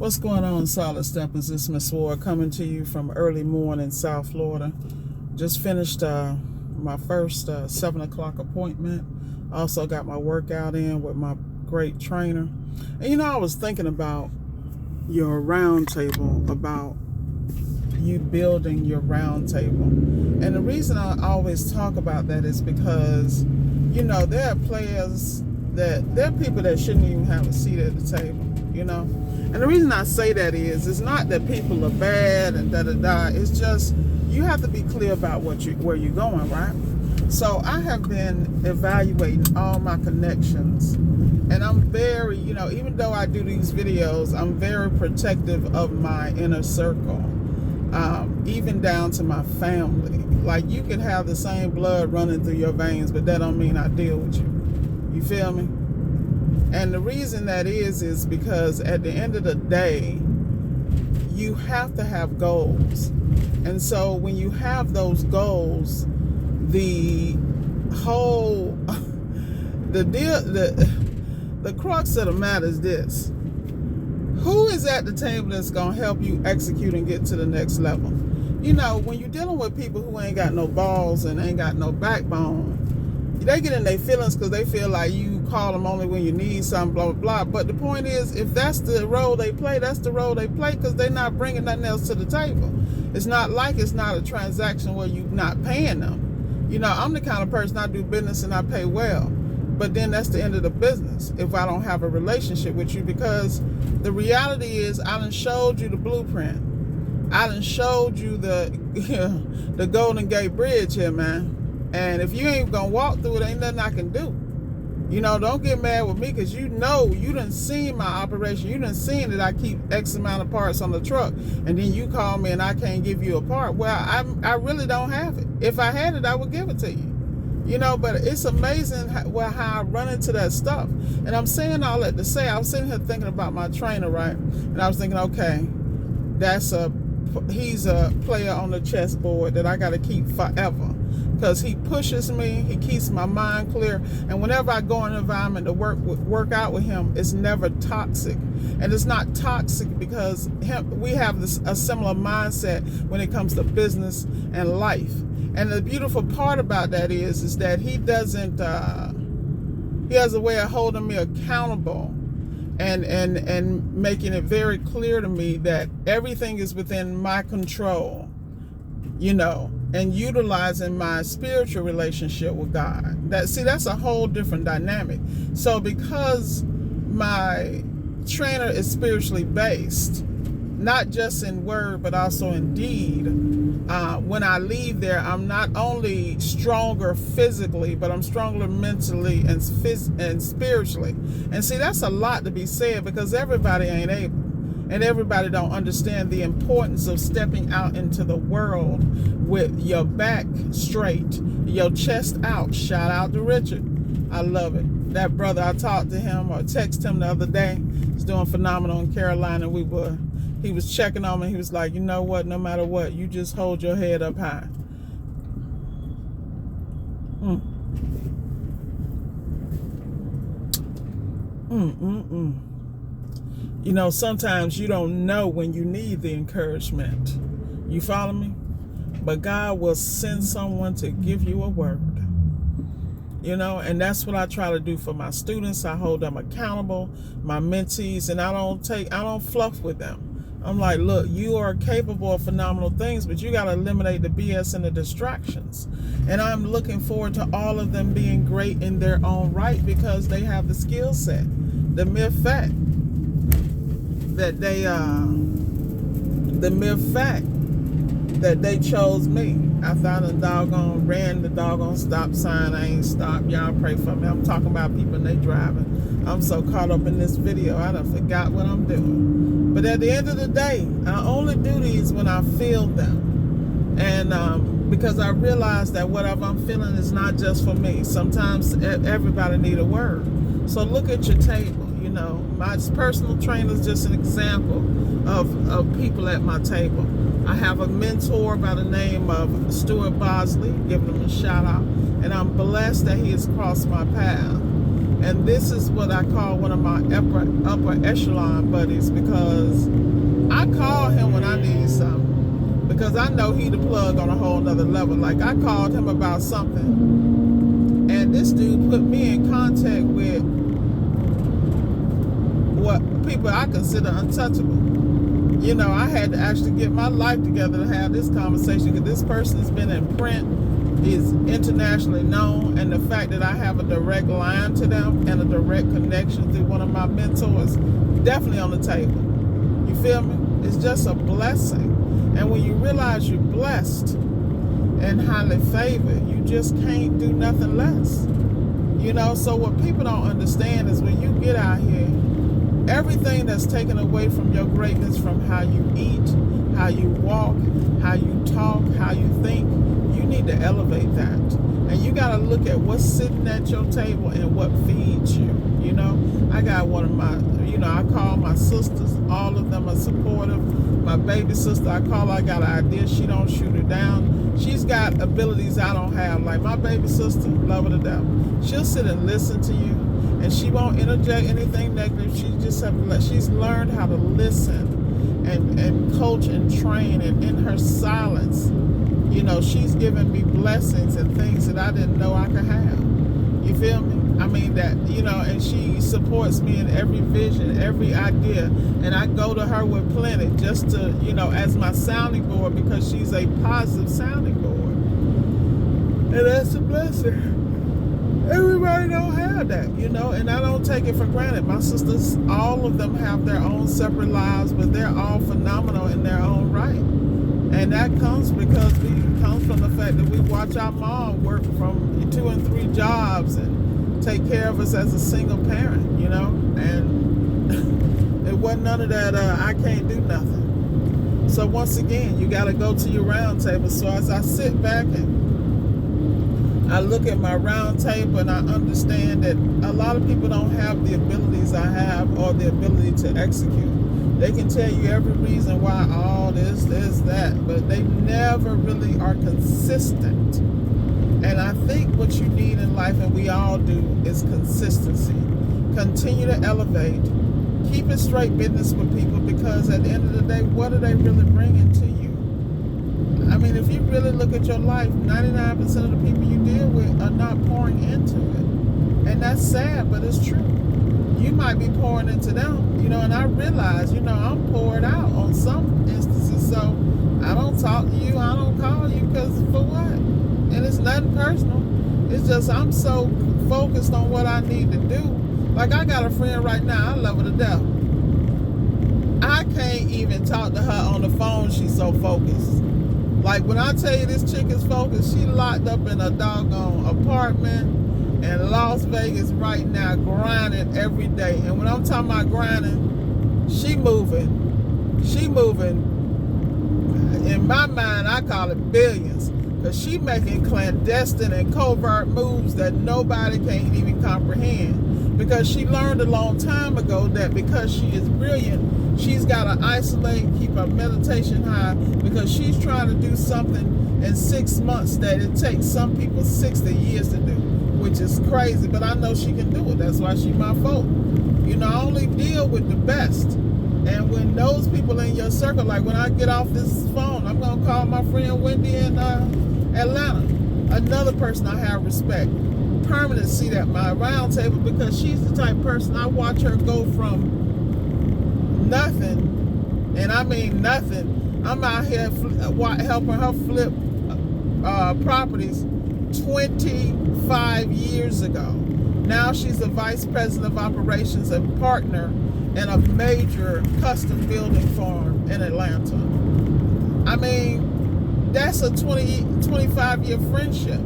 What's going on, Solid Steppers? This is Miss Ward coming to you from early morning, South Florida. Just finished my first 7 o'clock appointment. Also got my workout in with my great trainer. And you know, I was thinking about your round table, about you building your round table. And the reason I always talk about that is because, you know, there are players that, there are people that shouldn't even have a seat at the table, you know. And the reason I say that is, it's not that people are bad and da-da-da. It's just, you have to be clear about where you're going, right? So I have been evaluating all my connections. And I'm very, you know, even though I do these videos, I'm very protective of my inner circle. Even down to my family. Like, you can have the same blood running through your veins, but that don't mean I deal with you. You feel me? And the reason that is because at the end of the day, you have to have goals. And so when you have those goals, the whole, the crux of the matter is this: who is at the table that's gonna help you execute and get to the next level? You know, when you're dealing with people who ain't got no balls and ain't got no backbone, they get in their feelings because they feel like you call them only when you need something, blah, blah, blah. But the point is, if that's the role they play, that's the role they play, because they're not bringing nothing else to the table. It's not like it's not a transaction where you're not paying them. You know, I'm the kind of person, I do business and I pay well. But then that's the end of the business if I don't have a relationship with you, because the reality is I done showed you the blueprint. I done showed you the Golden Gate Bridge here, man. And if you ain't gonna walk through it, ain't nothing I can do. You know, don't get mad with me, because you know you done seen my operation. You done seen that I keep X amount of parts on the truck, and then you call me and I can't give you a part. Well, I really don't have it. If I had it, I would give it to you. You know, but it's amazing how I run into that stuff. And I'm saying all that to say, I was sitting here thinking about my trainer, right? And I was thinking, okay, he's a player on the chessboard that I got to keep forever. Because he pushes me, he keeps my mind clear, and whenever I go in an environment to work out with him, it's never toxic. And it's not toxic because we have a similar mindset when it comes to business and life. And the beautiful part about that is that he doesn't, he has a way of holding me accountable and making it very clear to me that everything is within my control, you know, and utilizing my spiritual relationship with God. That's a whole different dynamic. So because my trainer is spiritually based, not just in word, but also in deed, when I leave there, I'm not only stronger physically, but I'm stronger mentally and spiritually. And see, that's a lot to be said, because everybody ain't able. And everybody don't understand the importance of stepping out into the world with your back straight, your chest out. Shout out to Richard. I love it. That brother, I talked to him or texted him the other day. He's doing phenomenal in Carolina. He was checking on me. He was like, you know what, no matter what, you just hold your head up high. You know, sometimes you don't know when you need the encouragement. You follow me? But God will send someone to give you a word. You know, and that's what I try to do for my students. I hold them accountable, my mentees, and I don't fluff with them. I'm like, look, you are capable of phenomenal things, but you got to eliminate the BS and the distractions. And I'm looking forward to all of them being great in their own right, because they have the skill set. The mere fact that they chose me. I thought ran the doggone stop sign. I ain't stopped. Y'all pray for me. I'm talking about people and they driving. I'm so caught up in this video, I done forgot what I'm doing. But at the end of the day, I only do these when I feel them. And because I realize that whatever I'm feeling is not just for me. Sometimes everybody need a word. So look at your table. You know, my personal trainer is just an example of people at my table. I have a mentor by the name of Stuart Bosley, giving him a shout out, and I'm blessed that he has crossed my path. And this is what I call one of my upper echelon buddies, because I call him when I need something, because I know he the plug on a whole nother level. Like, I called him about something, and this dude put me in contact with what people I consider untouchable. You know, I had to actually get my life together to have this conversation, because this person has been in print, is internationally known, and the fact that I have a direct line to them and a direct connection through one of my mentors, definitely on the table. You feel me? It's just a blessing. And when you realize you're blessed and highly favored, you just can't do nothing less. You know, so what people don't understand is when you get out here, everything that's taken away from your greatness, from how you eat, how you walk, how you talk, how you think, you need to elevate that. And you got to look at what's sitting at your table and what feeds you. You know, I got one of my, you know, I call my sisters, all of them are supportive. My baby sister, I call her, I got an idea, she don't shoot it down. She's got abilities I don't have. Like my baby sister, love her to death. She'll sit and listen to you, and she won't interject anything negative. She's learned how to listen and coach and train, and in her silence, you know, she's given me blessings and things that I didn't know I could have. You feel me? I mean, that, you know, and she supports me in every vision, every idea, and I go to her with plenty, just to, you know, as my sounding board, because she's a positive sounding board. And that's a blessing. Everybody don't have that, you know, and I don't take it for granted. My sisters, all of them have their own separate lives, but they're all phenomenal in their own right. And that comes because comes from the fact that we watch our mom work from 2 and 3 jobs and take care of us as a single parent, you know, and it wasn't none of that, I can't do nothing. So once again, you got to go to your round table. So as I sit back and I look at my round table, and I understand that a lot of people don't have the abilities I have, or the ability to execute. They can tell you every reason why, all this, that, but they never really are consistent. And I think what you need in life, and we all do, is consistency. Continue to elevate. Keep it straight business with people, because at the end of the day, what are they really bringing to you? I mean, if you really look at your life, 99% of the people you deal with are not pouring into it. And that's sad, but it's true. You might be pouring into them, you know, and I realize, you know, I'm poured out on some instances, so I don't talk to you, I don't call you, because for what? And it's nothing personal. It's just I'm so focused on what I need to do. Like, I got a friend right now, I love her to death. I can't even talk to her on the phone, she's so focused. Like, when I tell you this chick is focused, she locked up in a doggone apartment in Las Vegas right now, grinding every day. And when I'm talking about grinding, she moving. In my mind, I call it billions, because she making clandestine and covert moves that nobody can even comprehend. Because she learned a long time ago that because she is brilliant, she's got to isolate, keep her meditation high, because she's trying to do something in 6 months that it takes some people 60 years to do, which is crazy, but I know she can do it. That's why she's my folk. You know, I only deal with the best. And when those people in your circle, like when I get off this phone, I'm going to call my friend Wendy in Atlanta, another person I have respect, permanent seat at my round table, because she's the type of person I watch her go from nothing, and I mean nothing. I'm out here helping her flip properties 25 years ago. Now she's the vice president of operations and partner in a major custom building firm in Atlanta. I mean, that's a 25-year friendship.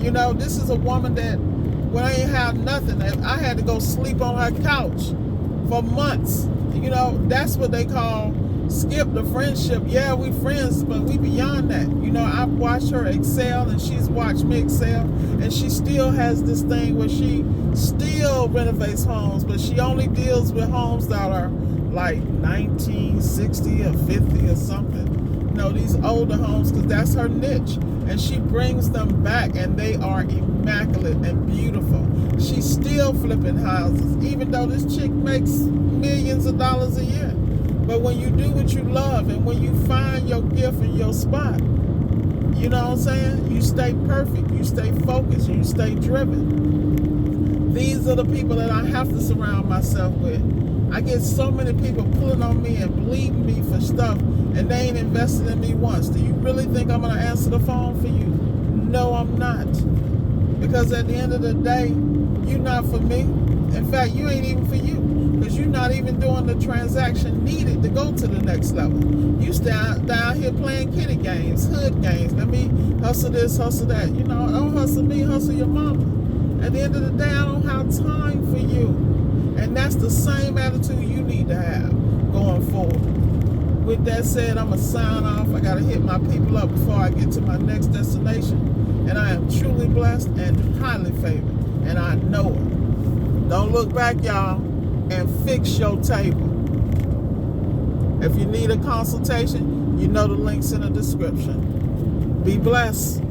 You know, this is a woman that when I ain't have nothing, I had to go sleep on her couch for months. You know, that's what they call skip the friendship. Yeah, we friends, but we beyond that. You know, I've watched her excel, and she's watched me excel, and she still has this thing where she still renovates homes, but she only deals with homes that are like 1960 or 50 or something. these older homes, because that's her niche. And she brings them back, and they are immaculate and beautiful. She's still flipping houses, even though this chick makes millions of dollars a year. But when you do what you love, and when you find your gift and your spot, you know what I'm saying? You stay perfect, you stay focused, you stay driven. These are the people that I have to surround myself with. I get so many people pulling on me and bleeding me for stuff, and they ain't invested in me once. Do you really think I'm going to answer the phone for you? No, I'm not. Because at the end of the day, you're not for me. In fact, you ain't even for you, because you're not even doing the transaction needed to go to the next level. You stay down here playing kitty games, hood games. Let me hustle this, hustle that. You know, don't hustle me, hustle your mama. At the end of the day, I don't have time for you. And that's the same attitude you need to have going forward. With that said, I'm going to sign off. I got to hit my people up before I get to my next destination. And I am truly blessed and highly favored. And I know it. Don't look back, y'all, and fix your table. If you need a consultation, you know the links in the description. Be blessed.